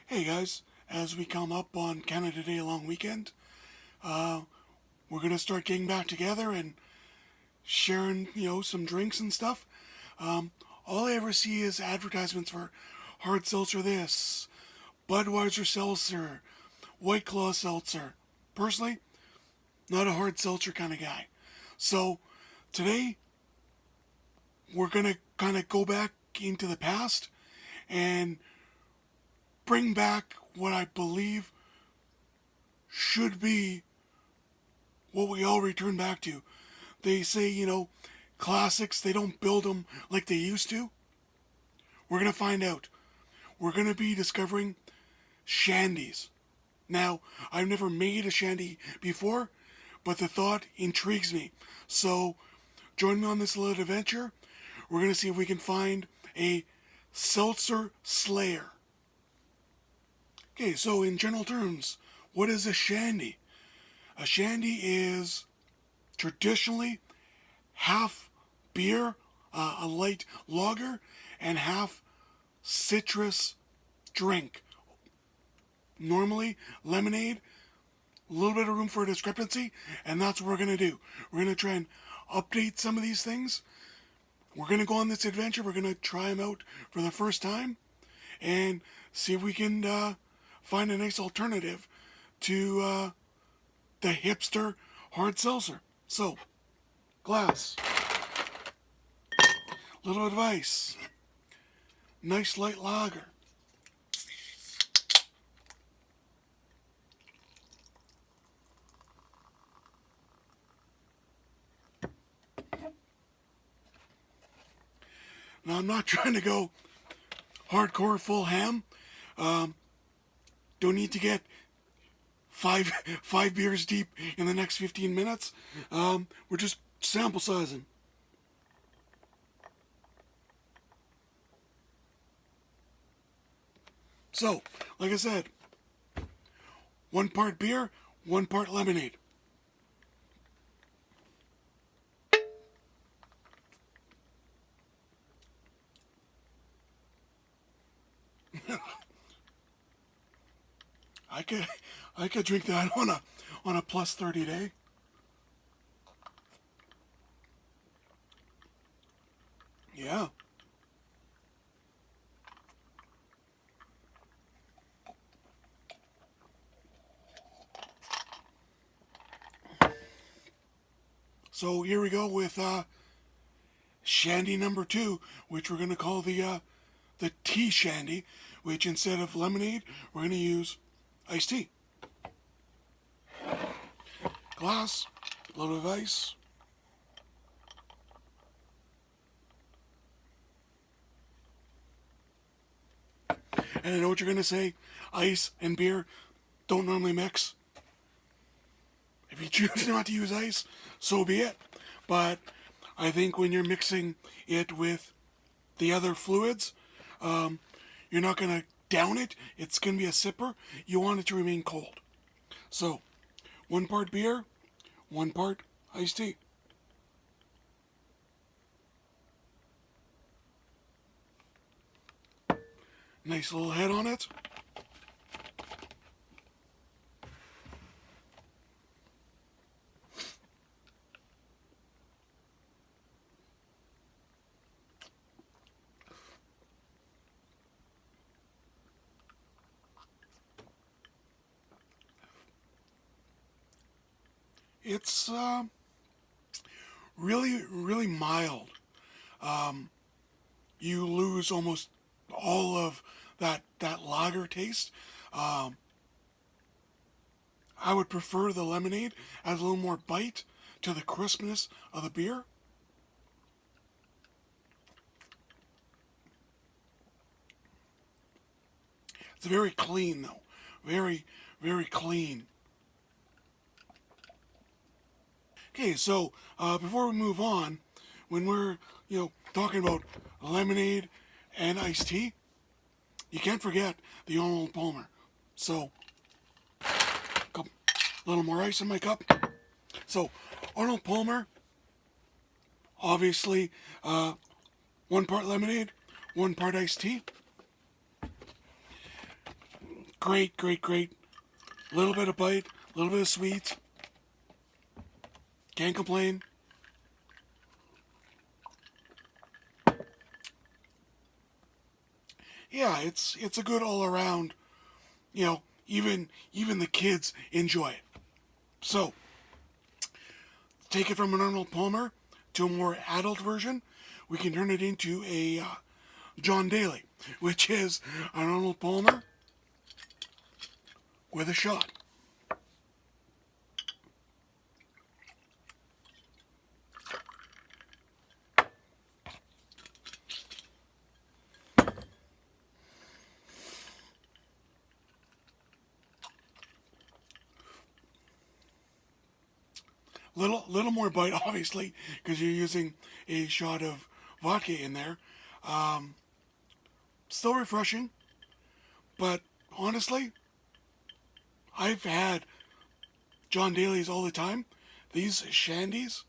Hey guys, as we come up on Canada Day long weekend, uh, we're gonna start getting back together and sharing, some drinks and stuff. Um, all I ever see is advertisements for Hard Seltzer this, Budweiser Seltzer, White Claw Seltzer. Personally, not a Hard Seltzer kind of guy. So, today, we're gonna kind of go back into the past and bring back what I believe should be what we all return back to. They say, classics, they don't build them like they used to. We're going to find out. We're going to be discovering shandies. Now, I've never made a shandy before, but the thought intrigues me. So, join me on this little adventure. We're going to see if we can find a seltzer slayer. Okay, so in general terms, what is a shandy? A shandy is traditionally half beer, a light lager, and half citrus drink. Normally, lemonade, a little bit of room for discrepancy, and that's what we're going to do. We're going to try and update some of these things. We're going to go on this adventure. We're going to try them out for the first time and see if we can find a nice alternative to the hipster hard seltzer. So, glass, little advice, nice light lager. Now, I'm not trying to go hardcore full ham. Um, don't need to get five beers deep in the next 15 minutes. We're just sample sizing. So, like I said, 1 part beer, 1 part lemonade. I could I could drink that on a plus 30 day. Yeah. So here we go with Shandy number 2, which we're gonna call the tea shandy, which instead of lemonade, we're gonna use iced tea. Glass, a little bit of ice. And I know what you're gonna say. Ice and beer don't normally mix. If you choose not to use ice, so be it. But I think when you're mixing it with the other fluids, um, you're not gonna down it. It's gonna be a sipper. You want it to remain cold. So, 1 part beer, 1 part iced tea. Nice little head on it. It's really, really mild. Um, you lose almost all of that lager taste. Um, I would prefer the lemonade. Adds a little more bite to the crispness of the beer. It's very clean though, very, very clean. Okay, so before we move on, when we're talking about lemonade and iced tea, you can't forget the Arnold Palmer. So, a little more ice in my cup. So, Arnold Palmer, obviously, 1 part lemonade, 1 part iced tea. Great, great, great. Little bit of bite, little bit of sweet. Can't complain. Yeah, it's a good all around. Even the kids enjoy it. So take it from an Arnold Palmer to a more adult version. We can turn it into a John Daly, which is an Arnold Palmer with a shot. Little more bite, obviously, because you're using a shot of vodka in there. Still refreshing, but honestly, I've had John Daly's all the time. These Shandies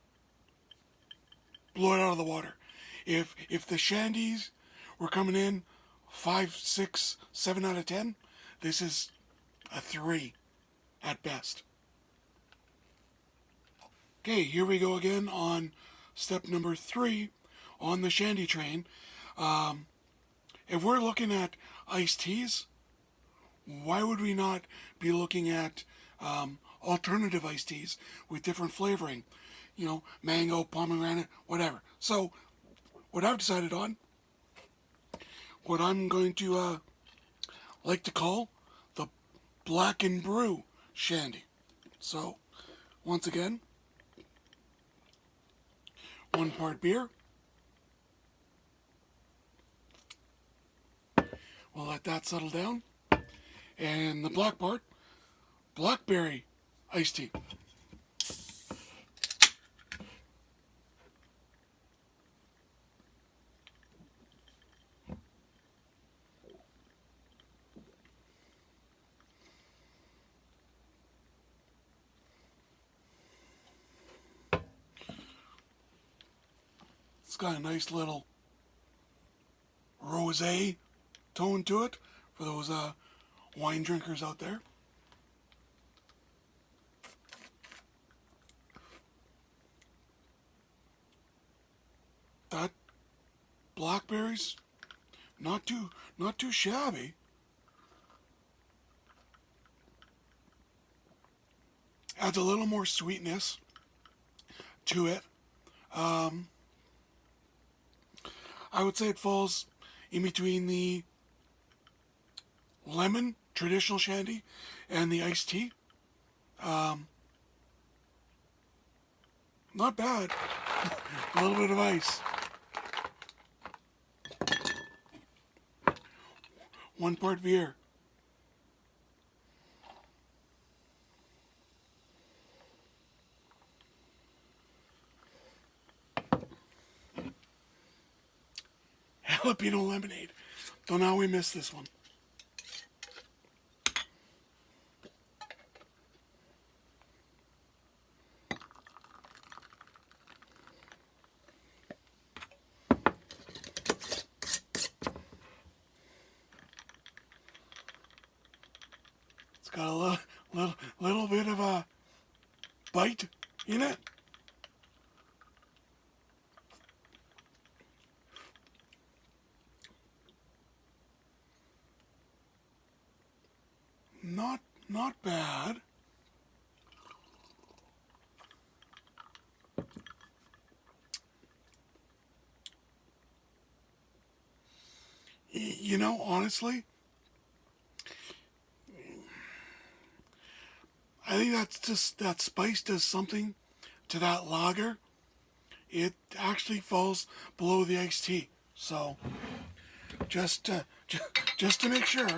blow it out of the water. If the Shandies were coming in 5, 6, 7 out of 10, this is a 3 at best. Okay, here we go again on step number 3 on the Shandy train. If we're looking at iced teas, why would we not be looking at alternative iced teas with different flavoring? Mango, pomegranate, whatever. So, what I've decided on, what I'm going to like to call the Black and Brew Shandy. So, once again, 1 part beer. We'll let that settle down. And the black part, blackberry iced tea. It's got a nice little rosé tone to it for those wine drinkers out there. That blackberries, not too shabby. Adds a little more sweetness to it. I would say it falls in between the lemon traditional shandy and the iced tea. Not bad. A little bit of ice. 1 part beer. Jalapeno lemonade. Don't know how we missed this one. It's got a little bit of a bite in it. Not bad. Honestly, I think that's just that spice does something to that lager. It actually falls below the iced tea. So, just to make sure.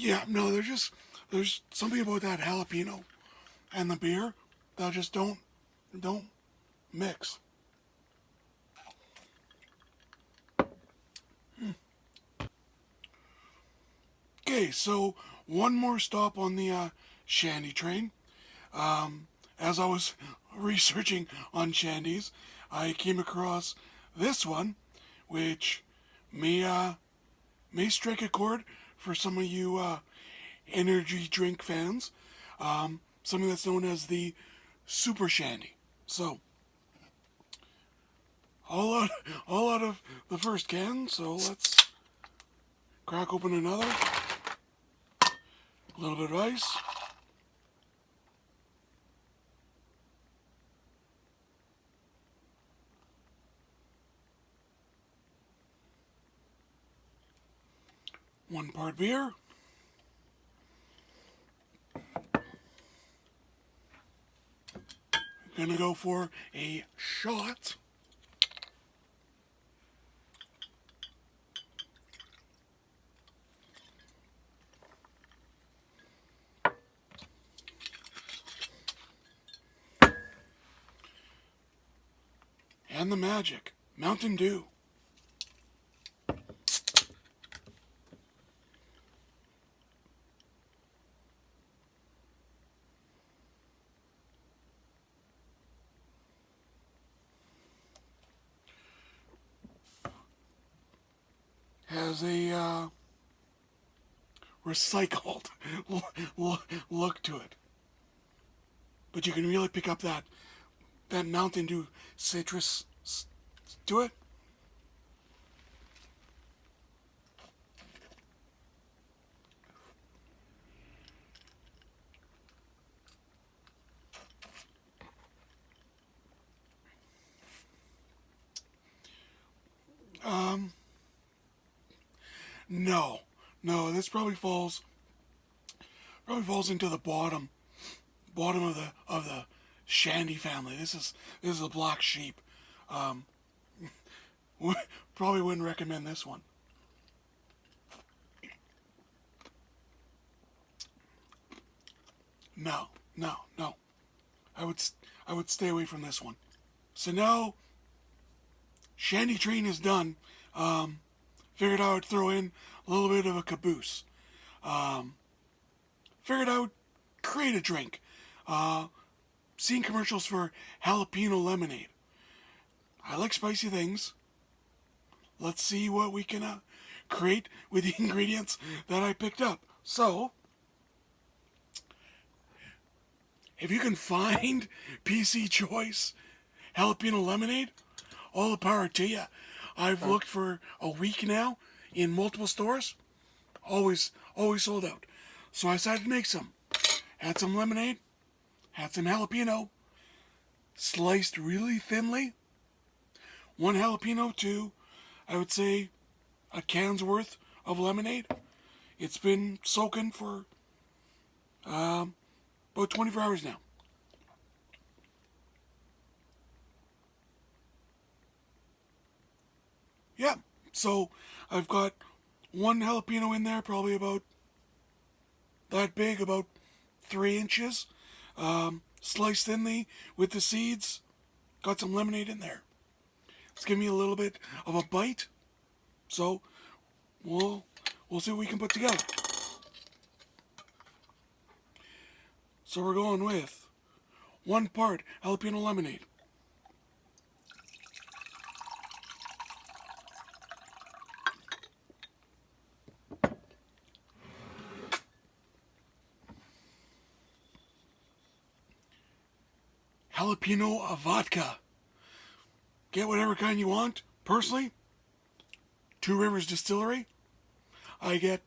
Yeah, no, there's something about that jalapeno and the beer that just don't mix. Okay, so one more stop on the Shandy train. As I was researching on Shandies, I came across this one, which may strike a chord for some of you energy drink fans. Something that's known as the Super Shandy. So, all out of the first can. So let's crack open another. A little bit of ice. One part beer. Gonna go for a shot. And the magic, Mountain Dew. Has a recycled look to it. But you can really pick up that Mountain Dew citrus to it. No, this probably falls into the bottom of the Shandy family. This is a black sheep. Um, Probably wouldn't recommend this one. No, no. I would stay away from this one. So now, Shandy Train is done. Figured I would throw in a little bit of a caboose. Figured I would create a drink. Seen commercials for jalapeno lemonade. I like spicy things. Let's see what we can create with the ingredients that I picked up. So, if you can find PC Choice jalapeno lemonade, all the power to you. I've looked for a week now in multiple stores. Always sold out. So I decided to make some. Had some lemonade, had some jalapeno, sliced really thinly. One jalapeno to, I would say, a can's worth of lemonade. It's been soaking for about 24 hours now. Yeah, so I've got one jalapeno in there, probably about that big, about 3 inches. Sliced thinly with the seeds. Got some lemonade in there. It's giving me a little bit of a bite. So we'll see what we can put together. So we're going with 1 part jalapeno lemonade. Jalapeno vodka. Get whatever kind you want. Personally, Two Rivers Distillery. I get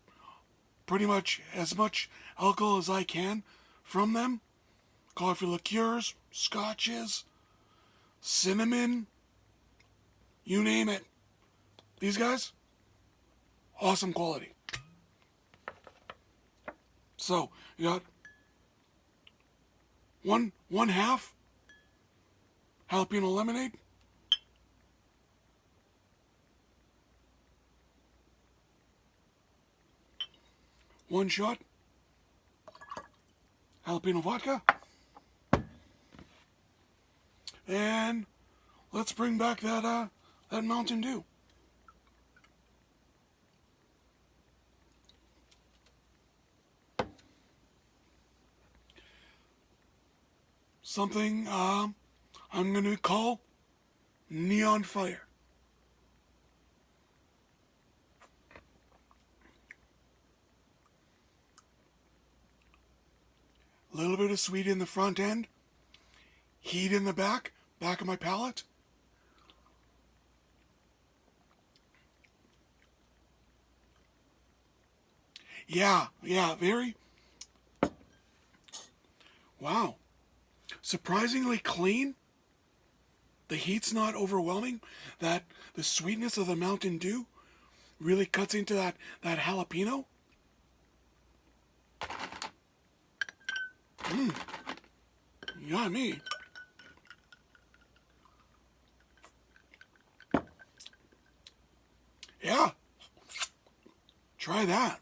pretty much as much alcohol as I can from them. Coffee liqueurs, scotches, cinnamon, you name it. These guys, awesome quality. So, you got one half jalapeno lemonade. One shot jalapeno vodka. And let's bring back that Mountain Dew. something I'm going to call Neon Fire. A little bit of sweet in the front end, heat in the back of my palate. Yeah, very, wow, surprisingly clean. The heat's not overwhelming. That the sweetness of the Mountain Dew really cuts into that jalapeno. Yummy. Yeah, try that.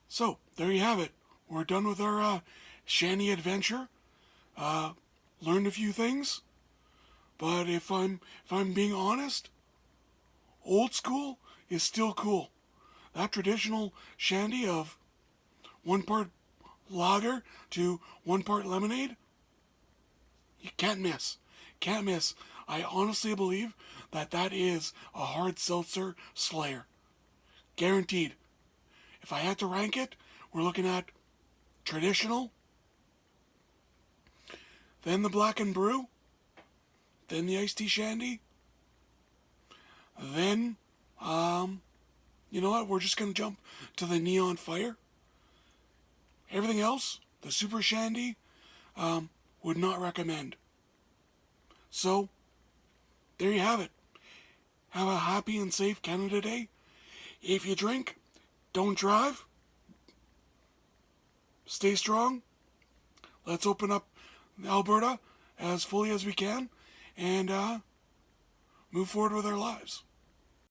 So there you have it. We're done with our Shandy adventure. Learned a few things, but if I'm being honest, old school is still cool. That traditional Shandy of 1 part lager to 1 part lemonade, you can't miss. Can't miss. I honestly believe that is a hard seltzer slayer. Guaranteed. If I had to rank it, we're looking at traditional, then the black and brew, then the iced tea shandy, then, you know what, we're just going to jump to the neon fire. Everything else, the super shandy, would not recommend. So, there you have it. Have a happy and safe Canada Day. If you drink, don't drive. Stay strong. Let's open up Alberta as fully as we can and move forward with our lives.